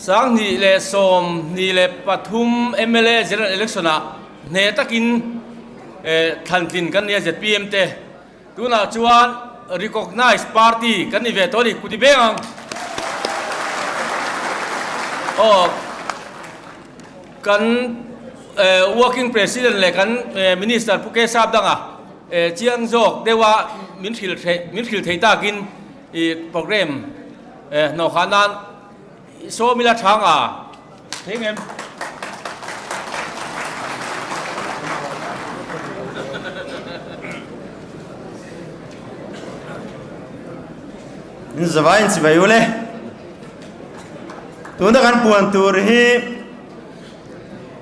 สังนี่เลสมนี่เลปทุม MLA General Election เนตกินทันทินกันเนี่ยจะ PM เตดูน่าจวน recognize party กันนี่เวทอดีกุฏิเบงกันworking president เลยกัน minister ผู้เกี่ยวกับดังเจียงโจกเดี๋ยวว่ามินทิลเทต้ากินโปรแกรมนอกขนาดโซมิลาช่างเฮ้ยเงี้ยนี่สบายสิบอยู่เลยตัวนักการปวนตัวนี้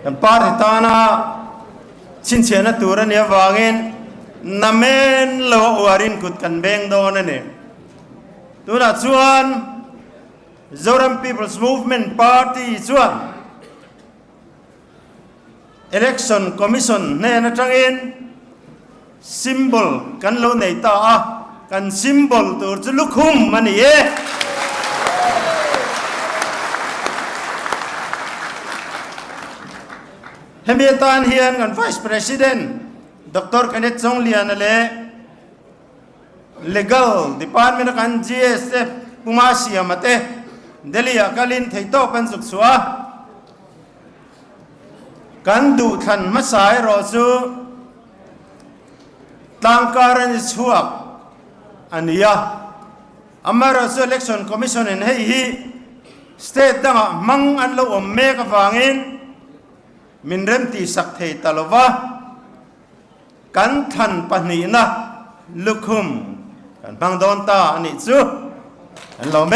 กันปาร์ติตานาชินเชียนตัวนี้วางเงินน้ำเงินโลวารินกุดกันเบงโดนนี่ตัวนั้นส่วน Zoran People's Movement Party ส่วน Election Commission เนี่ยนะจังเอง symbol กันโลในตากัน symbol ตัวจะลุกคุ้มมันนี่เฮมีตานเฮียนกัน Vice President Dr. Kenneth Song Lian นั่นแหละ Legal Department กัน GSF ปุมาเสียมาเตเดลียกัลินไทโตเป็นสุขสัวกันดูทันมาสายรอซูต่างการณิสวกอันนี้อามาราซู election commission เห็นให้ state ดังมังอันละอมเมกฟังอินมินเริ่มตีสักเทตลวะกันทันปนีนะลุคุมกันบังโดนตาอันนี้ซูอันละเม